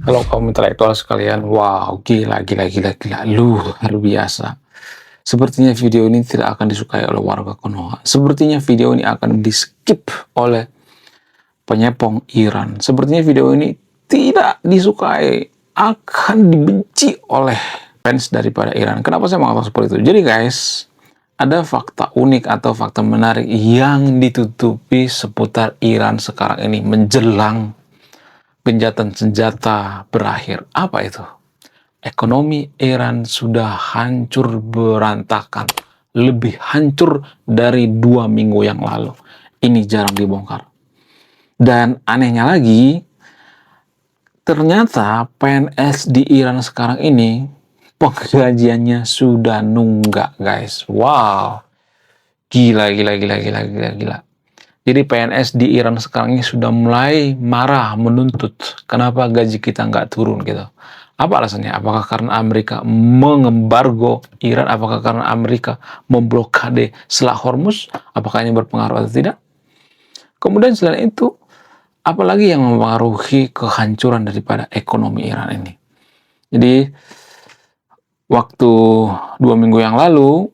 Halo kaum intelektual sekalian, wow, gila, luar biasa. Sepertinya video ini tidak akan disukai oleh warga Konoha. Sepertinya video ini akan di-skip oleh penyepong Iran. Sepertinya video ini tidak disukai, akan dibenci oleh fans daripada Iran. Kenapa saya mengatakan seperti itu? Jadi guys, ada fakta unik atau fakta menarik yang ditutupi seputar Iran sekarang ini menjelang gencatan senjata berakhir. Apa itu? Ekonomi Iran sudah hancur berantakan. Lebih hancur dari 2 minggu yang lalu. Ini jarang dibongkar. Dan anehnya lagi, ternyata PNS di Iran sekarang ini penggajiannya sudah nunggak, guys. Wow. Gila. Jadi PNS di Iran sekarang ini sudah mulai marah, menuntut. Kenapa gaji kita nggak turun gitu. Apa alasannya? Apakah karena Amerika mengembargo Iran? Apakah karena Amerika memblokade Selat Hormuz? Apakah ini berpengaruh atau tidak? Kemudian selain itu, apalagi yang mempengaruhi kehancuran daripada ekonomi Iran ini? Jadi, waktu 2 minggu yang lalu,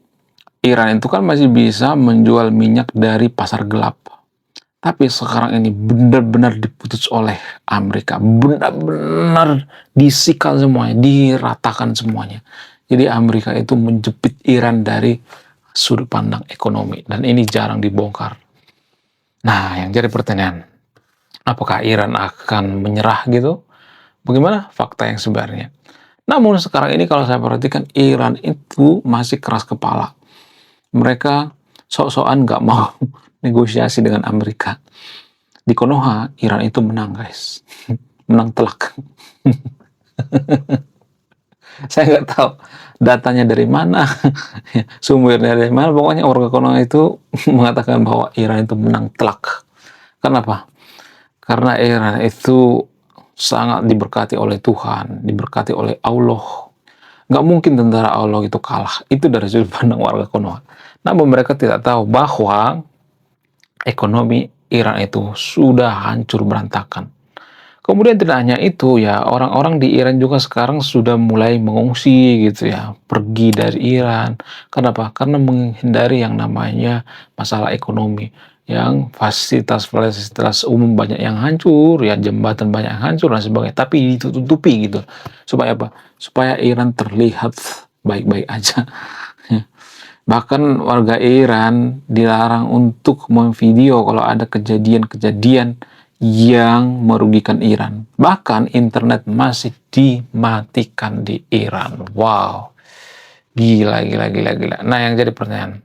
Iran itu kan masih bisa menjual minyak dari pasar gelap. Tapi sekarang ini benar-benar diputus oleh Amerika. Benar-benar disikal semuanya, diratakan semuanya. Jadi Amerika itu menjepit Iran dari sudut pandang ekonomi. Dan ini jarang dibongkar. Nah, yang jadi pertanyaan, apakah Iran akan menyerah gitu? Bagaimana fakta yang sebenarnya? Namun sekarang ini kalau saya perhatikan, Iran itu masih keras kepala. Mereka sok-sokan nggak mau negosiasi dengan Amerika. Di Konoha, Iran itu menang, guys. Menang telak. Saya nggak tahu datanya dari mana, sumbernya dari mana. Pokoknya warga Konoha itu mengatakan bahwa Iran itu menang telak. Kenapa? Karena Iran itu sangat diberkati oleh Tuhan, diberkati oleh Allah. Nggak mungkin tentara Allah itu kalah. Itu dari sudut pandang warga Konoha. Namun mereka tidak tahu bahwa ekonomi Iran itu sudah hancur berantakan. Kemudian tidak hanya itu ya, orang-orang di Iran juga sekarang sudah mulai mengungsi gitu ya, pergi dari Iran. Kenapa? Karena menghindari yang namanya masalah ekonomi, yang fasilitas-fasilitas umum banyak yang hancur, ya jembatan banyak yang hancur dan sebagainya. Tapi ditutupi gitu. Supaya apa? Supaya Iran terlihat baik-baik aja. Bahkan warga Iran dilarang untuk memvideo kalau ada kejadian-kejadian yang merugikan Iran. Bahkan internet masih dimatikan di Iran. Wow. Gila. Nah, yang jadi pertanyaan,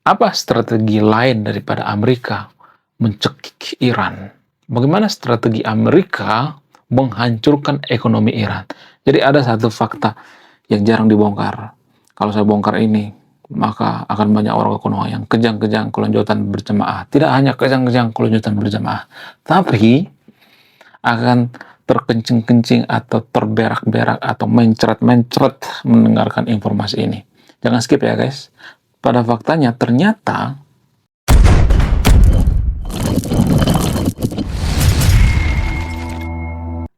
apa strategi lain daripada Amerika mencekik Iran? Bagaimana strategi Amerika menghancurkan ekonomi Iran? Jadi ada satu fakta yang jarang dibongkar. Kalau saya bongkar ini, maka akan banyak orang Konoha yang kejang-kejang kelonjotan berjamaah. Tidak hanya kejang-kejang kelonjotan berjamaah, tapi akan terkencing-kencing atau terberak-berak atau mencret-mencret mendengarkan informasi ini. Jangan skip ya guys. Pada faktanya ternyata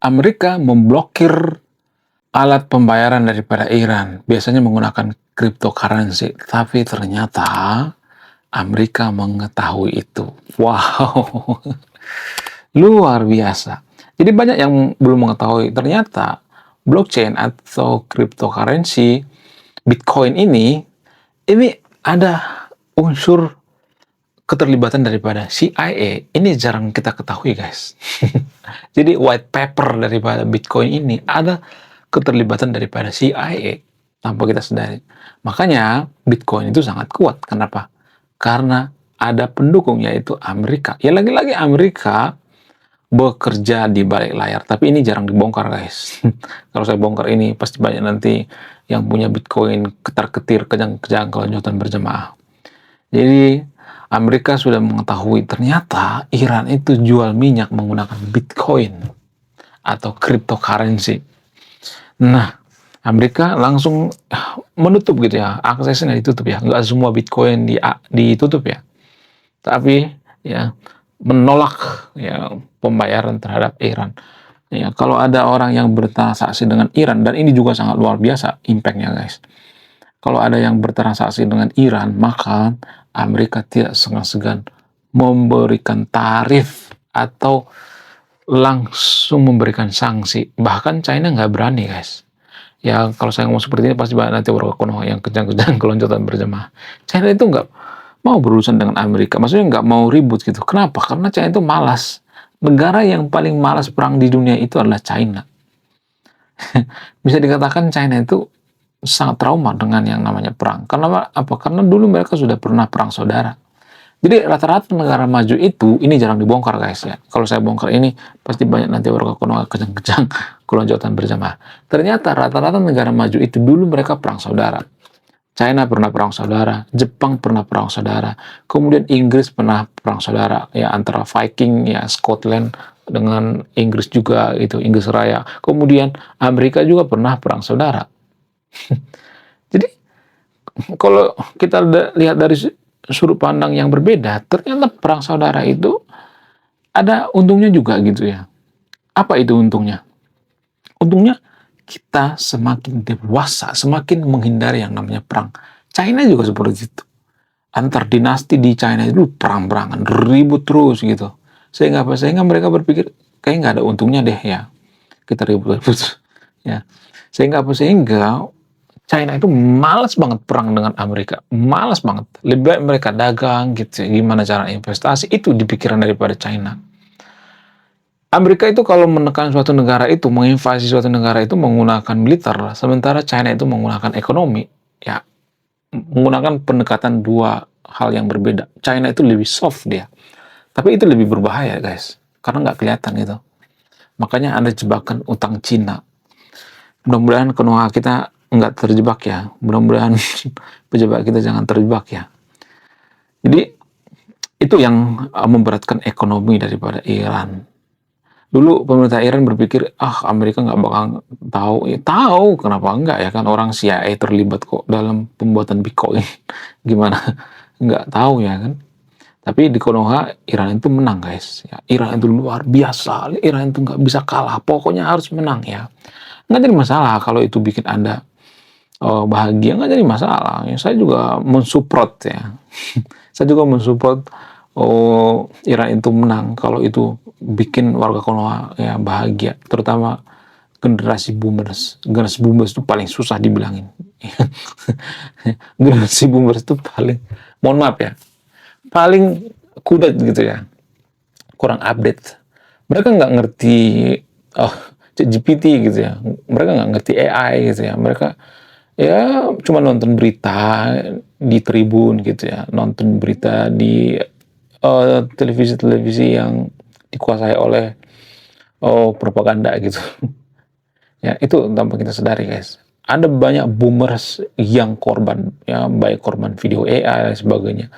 Amerika memblokir alat pembayaran daripada Iran. Biasanya menggunakan cryptocurrency. Tapi ternyata Amerika mengetahui itu. Wow. Luar biasa. Jadi banyak yang belum mengetahui. Ternyata blockchain atau cryptocurrency Bitcoin ini ada unsur keterlibatan daripada CIA. Ini jarang kita ketahui, guys. Jadi white paper daripada Bitcoin ini ada keterlibatan daripada CIA tanpa kita sadari. Makanya Bitcoin itu sangat kuat. Kenapa? Karena ada pendukung yaitu Amerika. Ya lagi-lagi Amerika bekerja di balik layar. Tapi ini jarang dibongkar, guys. Kalau saya bongkar ini pasti banyak nanti yang punya Bitcoin ketar-ketir, kejang-kejang, kelonjotan berjamaah. Jadi Amerika sudah mengetahui ternyata Iran itu jual minyak menggunakan Bitcoin atau cryptocurrency. Nah, Amerika langsung menutup gitu ya, aksesnya ditutup ya. Nggak semua Bitcoin ditutup ya. Tapi ya menolak ya pembayaran terhadap Iran. Ya, kalau ada orang yang bertransaksi dengan Iran, dan ini juga sangat luar biasa impact-nya, guys. Kalau ada yang bertransaksi dengan Iran, maka Amerika tidak segan-segan memberikan tarif atau langsung memberikan sanksi. Bahkan China nggak berani, guys. Ya, kalau saya ngomong seperti ini pasti banyak nanti warga Konoha yang kejang-kejang keloncotan berjamaah. China itu nggak mau berurusan dengan Amerika. Maksudnya nggak mau ribut gitu. Kenapa? Karena China itu malas. Negara yang paling malas perang di dunia itu adalah China. Bisa dikatakan China itu sangat trauma dengan yang namanya perang. Karena apa? Karena dulu mereka sudah pernah perang saudara. Jadi rata-rata negara maju itu, ini jarang dibongkar, guys, ya. Kalau saya bongkar ini, pasti banyak nanti warga Konoha kejang-kejang keloncotan berjamaah. Ternyata rata-rata negara maju itu dulu mereka perang saudara. China pernah perang saudara, Jepang pernah perang saudara, kemudian Inggris pernah perang saudara, ya, antara Viking, ya, Scotland dengan Inggris juga, itu Inggris Raya. Kemudian Amerika juga pernah perang saudara. Jadi kalau kita lihat dari sudut pandang yang berbeda, ternyata perang saudara itu ada untungnya juga gitu ya. Apa itu untungnya? Untungnya kita semakin dewasa, semakin menghindari yang namanya perang. China juga seperti itu. Antar dinasti di China itu perang-perangan, ribut terus gitu. Sehingga apa? Sehingga mereka berpikir kayak nggak ada untungnya deh ya. Kita ribut-ribut ya. Sehingga apa? Sehingga China itu malas banget perang dengan Amerika, malas banget. Lebih baik mereka dagang gitu, gimana cara investasi, itu di pikiran daripada China. Amerika itu kalau menekan suatu negara itu, menginvasi suatu negara itu menggunakan militer, sementara China itu menggunakan ekonomi. Ya, menggunakan pendekatan dua hal yang berbeda. China itu lebih soft dia, tapi itu lebih berbahaya, guys, karena nggak kelihatan gitu. Makanya ada jebakan utang Cina. Mudah-mudahan Konoha kita nggak terjebak ya. Mudah-mudahan pejabat kita jangan terjebak ya. Jadi itu yang memberatkan ekonomi daripada Iran. Dulu pemerintah Iran berpikir, Amerika nggak bakal tahu. Ya, tahu, kenapa enggak ya kan, orang CIA terlibat kok dalam pembuatan Bitcoin. Gimana? Nggak tahu ya kan. Tapi di Konoha, Iran itu menang, guys. Ya, Iran itu luar biasa. Iran itu nggak bisa kalah. Pokoknya harus menang ya. Nggak jadi masalah kalau itu bikin Anda bahagia, nggak jadi masalah. Ya, saya juga mensupport ya. Saya juga mensupport Iran itu menang kalau itu bikin warga Konoha ya bahagia, terutama generasi boomers. Generasi boomers itu paling susah dibilangin. Generasi boomers itu paling, mohon maaf ya, paling kudet gitu ya, kurang update. Mereka nggak ngerti oh, GPT gitu ya, mereka nggak ngerti AI gitu ya, mereka ya cuma nonton berita di Tribun gitu ya, nonton berita di televisi-televisi yang dikuasai oleh propaganda gitu. Ya, itu tanpa kita sadari, guys. Ada banyak boomers yang korban, ya, baik korban video AI dan sebagainya.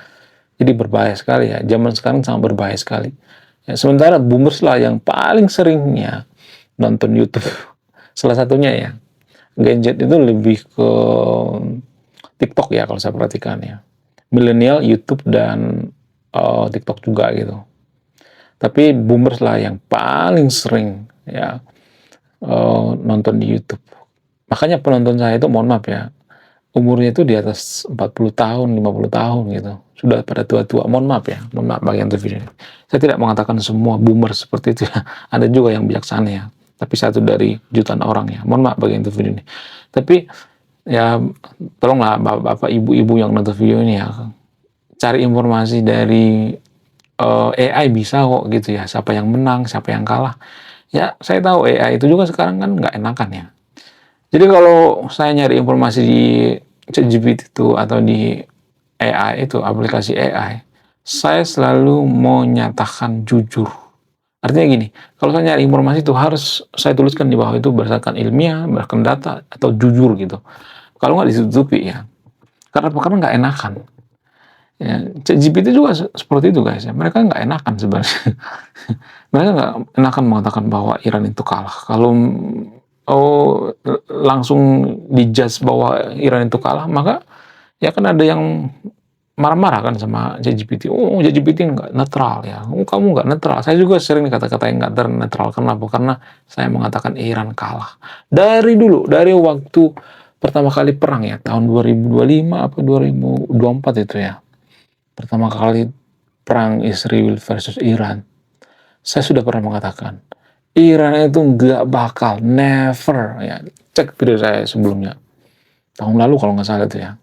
Jadi berbahaya sekali ya. Zaman sekarang sangat berbahaya sekali. Ya, sementara boomers lah yang paling seringnya nonton YouTube. Salah satunya ya, Gen Z itu lebih ke TikTok ya kalau saya perhatikan ya. Milenial YouTube dan TikTok juga gitu. Tapi boomers lah yang paling sering ya nonton di YouTube. Makanya penonton saya itu, mohon maaf ya, umurnya itu di atas 40 tahun, 50 tahun gitu. Sudah pada tua-tua. Mohon maaf ya, mohon maaf bagi yang terviden. Saya tidak mengatakan semua boomer seperti itu ya. Ada juga yang bijaksana ya. Tapi satu dari jutaan orang ya. Mohon maaf bagi yang terviden. Tapi ya tolonglah bapak-bapak, ibu-ibu yang nonton video ini ya, cari informasi dari AI bisa kok gitu ya. Siapa yang menang, siapa yang kalah. Ya, saya tahu AI itu juga sekarang kan nggak enakan ya. Jadi kalau saya nyari informasi di ChatGPT itu atau di AI itu, aplikasi AI, saya selalu mau nyatakan jujur. Artinya gini, kalau saya nyari informasi itu harus saya tuliskan di bawah itu berdasarkan ilmiah, berdasarkan data, atau jujur gitu. Kalau nggak ditutupi ya. Karena nggak enakan. Ya, ChatGPT juga seperti itu, guys ya. Mereka nggak enakan sebenarnya. Mereka nggak enakan mengatakan bahwa Iran itu kalah. Kalau langsung dijudge bahwa Iran itu kalah, maka ya kan ada yang marah-marah kan sama ChatGPT. Oh, ChatGPT nggak netral ya. Oh, kamu nggak netral. Saya juga sering kata-katain nggak netral. Kenapa? Karena saya mengatakan Iran kalah. Dari dulu, dari waktu pertama kali perang ya, tahun 2025 apa 2024 itu ya. Pertama kali perang Israel versus Iran. Saya sudah pernah mengatakan, Iran itu nggak bakal, never ya. Cek video saya sebelumnya. Tahun lalu kalau nggak salah itu ya.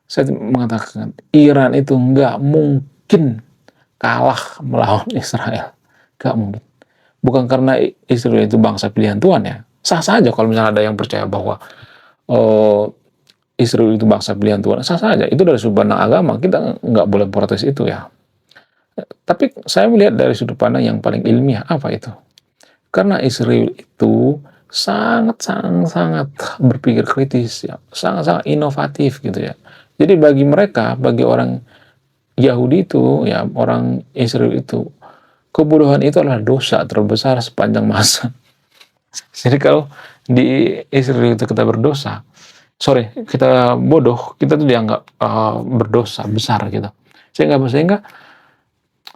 Saya mengatakan Iran itu nggak mungkin kalah melawan Israel. Nggak mungkin. Bukan karena Israel itu bangsa pilihan Tuhan ya. Sah saja kalau misalnya ada yang percaya bahwa oh, Israel itu bangsa pilihan Tuhan. Sah saja. Itu dari sudut pandang agama. Kita nggak boleh protes itu ya. Tapi saya melihat dari sudut pandang yang paling ilmiah. Apa itu? Karena Israel itu sangat-sangat berpikir kritis ya. Sangat-sangat inovatif gitu ya. Jadi bagi mereka, bagi orang Yahudi itu, ya orang Israel itu, kebodohan itu adalah dosa terbesar sepanjang masa. Jadi kalau di Israel itu kita berdosa, kita bodoh, kita tuh dianggap berdosa besar gitu. Sehingga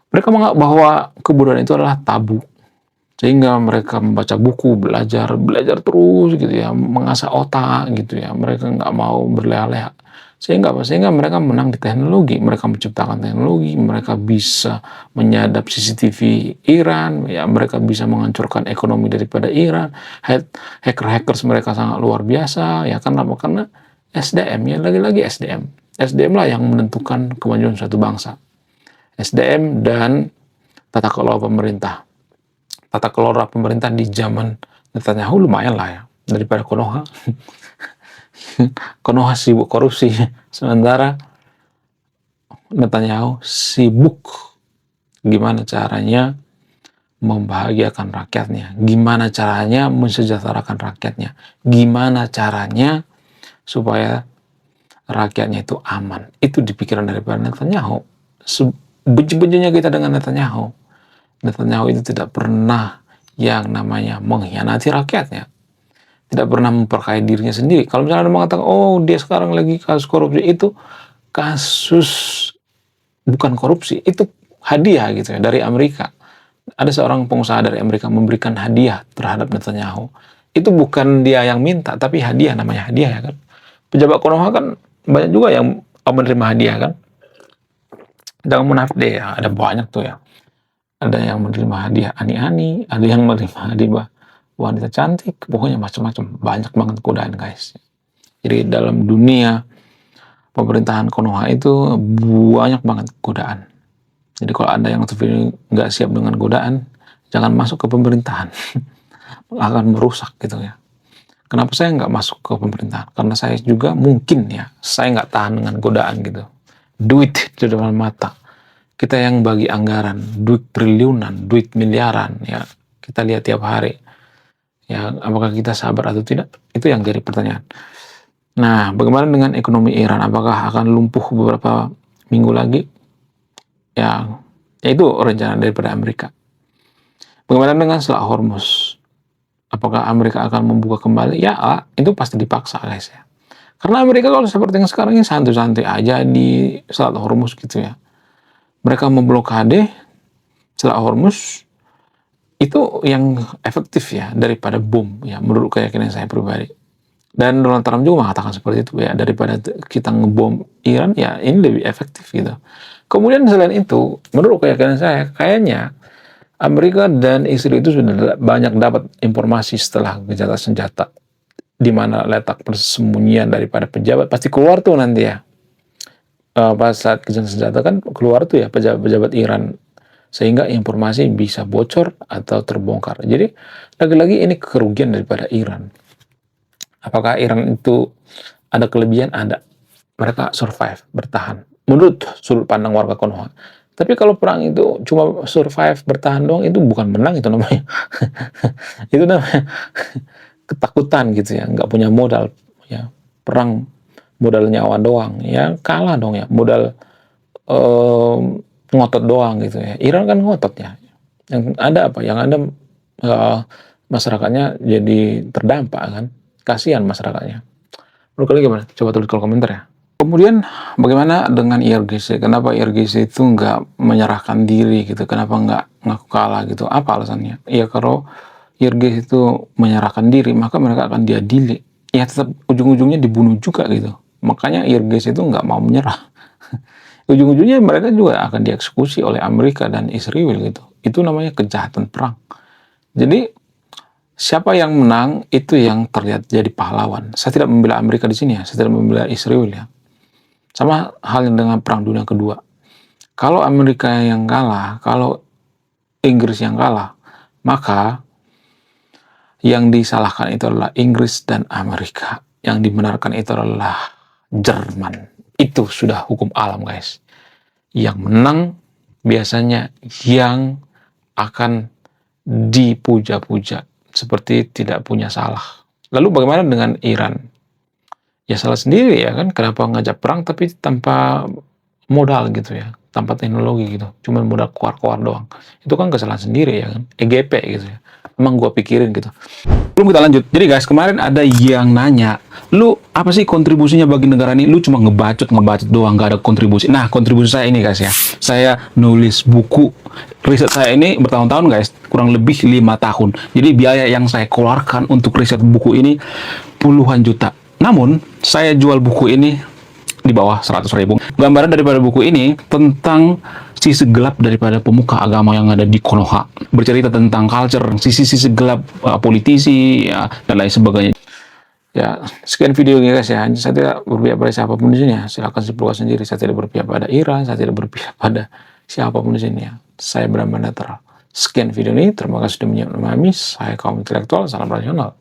mereka menganggap bahwa kebodohan itu adalah tabu. Sehingga mereka membaca buku, belajar terus gitu ya, mengasah otak gitu ya. Mereka nggak mau berleha-leha. Sehingga apa? Sehingga mereka menang di teknologi. Mereka menciptakan teknologi, mereka bisa menyadap CCTV Iran, ya mereka bisa menghancurkan ekonomi daripada Iran. Hacker-hackers mereka sangat luar biasa, ya kenapa? Karena SDM, ya lagi-lagi SDM. SDM lah yang menentukan kemajuan suatu bangsa. SDM dan tata kelola pemerintah. Tata kelola pemerintah di zaman Netanyahu lumayan lah ya, daripada Konoha. Konoha sibuk korupsi, sementara Netanyahu sibuk gimana caranya membahagiakan rakyatnya, gimana caranya mensejahterakan rakyatnya, gimana caranya supaya rakyatnya itu aman. Itu di pikiran daripada Netanyahu. Benci-bencinya kita dengan Netanyahu. Netanyahu itu tidak pernah yang namanya mengkhianati rakyatnya. Tidak pernah memperkaya dirinya sendiri. Kalau misalnya ada mengatakan, oh dia sekarang lagi kasus korupsi, itu kasus bukan korupsi, itu hadiah gitu ya dari Amerika. Ada seorang pengusaha dari Amerika memberikan hadiah terhadap Netanyahu. Itu bukan dia yang minta, tapi hadiah, namanya hadiah ya kan. Pejabat Konoha kan banyak juga yang menerima hadiah kan. Jangan munafik deh ya, ada banyak tuh ya. Ada yang menerima hadiah ani-ani, ada yang menerima hadiah wanita cantik, pokoknya macam-macam, banyak banget godaan guys. Jadi dalam dunia pemerintahan Konoha itu banyak banget godaan. Jadi kalau Anda yang nggak siap dengan godaan, jangan masuk ke pemerintahan. Akan merusak gitu ya. Kenapa saya nggak masuk ke pemerintahan? Karena saya juga mungkin ya, saya nggak tahan dengan godaan gitu. Duit di depan mata. Kita yang bagi anggaran, duit triliunan, duit miliaran, ya kita lihat tiap hari. Ya, apakah kita sabar atau tidak? Itu yang jadi pertanyaan. Nah, bagaimana dengan ekonomi Iran? Apakah akan lumpuh beberapa minggu lagi? Ya itu rencana daripada Amerika. Bagaimana dengan Selat Hormuz? Apakah Amerika akan membuka kembali? Ya, itu pasti dipaksa guys ya. Karena Amerika kalau seperti yang sekarang ini santai-santai aja di Selat Hormuz gitu ya. Mereka memblokade Selat Hormuz itu yang efektif ya daripada bom ya menurut keyakinan saya pribadi. Dan Donald Trump juga mengatakan seperti itu ya, daripada kita ngebom Iran ya ini lebih efektif gitu. Kemudian selain itu menurut keyakinan saya kayaknya Amerika dan Israel itu sudah banyak dapat informasi setelah gencatan senjata di mana letak persembunyian daripada pejabat pasti keluar tuh nanti ya. Pas saat gencatan senjata kan keluar tuh ya pejabat-pejabat Iran sehingga informasi bisa bocor atau terbongkar. Jadi lagi-lagi ini kerugian daripada Iran. Apakah Iran itu ada kelebihan? Ada. Mereka survive, bertahan. Menurut sudut pandang warga Konoha. Tapi kalau perang itu cuma survive, bertahan doang, itu bukan menang itu namanya. Itu namanya ketakutan gitu ya, nggak punya modal. Ya. Perang modal nyawa doang, ya kalah dong ya. Modal ngotot doang gitu ya. Iran kan ngotot ya. Yang ada apa? Yang ada masyarakatnya jadi terdampak kan. Kasihan masyarakatnya. Menurut kalian gimana? Coba tulis kolom komentar ya. Kemudian bagaimana dengan IRGC? Kenapa IRGC itu nggak menyerahkan diri gitu? Kenapa nggak ngaku kalah gitu? Apa alasannya? Ya kalau IRGC itu menyerahkan diri, maka mereka akan diadili. Ya tetap ujung-ujungnya dibunuh juga gitu. Makanya IRGC itu nggak mau menyerah. Ujung-ujungnya mereka juga akan dieksekusi oleh Amerika dan Israel gitu. Itu namanya kejahatan perang. Jadi siapa yang menang itu yang terlihat jadi pahlawan. Saya tidak membela Amerika di sini ya, saya tidak membela Israel ya. Sama halnya dengan Perang Dunia Kedua. Kalau Amerika yang kalah, kalau Inggris yang kalah, maka yang disalahkan itu adalah Inggris dan Amerika. Yang dibenarkan itu adalah Jerman. Itu sudah hukum alam, guys. Yang menang biasanya yang akan dipuja-puja seperti tidak punya salah. Lalu bagaimana dengan Iran? Ya salah sendiri ya kan, kenapa ngajak perang tapi tanpa modal gitu ya, tanpa teknologi gitu, cuman modal keluar-keluar doang. Itu kan kesalahan sendiri ya kan, EGP gitu ya. Emang gua pikirin gitu. Belum kita lanjut. Jadi guys, kemarin ada yang nanya, lu apa sih kontribusinya bagi negara ini? Lu cuma ngebacot doang, gak ada kontribusi. Nah, kontribusi saya ini guys ya, saya nulis buku. Riset saya ini bertahun-tahun guys, kurang lebih 5 tahun. Jadi biaya yang saya keluarkan untuk riset buku ini puluhan juta. Namun, saya jual buku ini di bawah 100.000. Gambaran daripada buku ini tentang sisi gelap daripada pemuka agama yang ada di Konoha. Bercerita tentang culture, sisi-sisi gelap politisi, ya, dan lain sebagainya. Ya, sekian video ini guys ya. Saya tidak berpihak pada siapapun di sini ya. Silakan simpulkan sendiri. Saya tidak berpihak pada Iran, saya tidak berpihak pada siapapun di sini ya. Saya benar-benar netral. Sekian video ini. Terima kasih sudah memahami. Saya kaum intelektual. Salam rasional.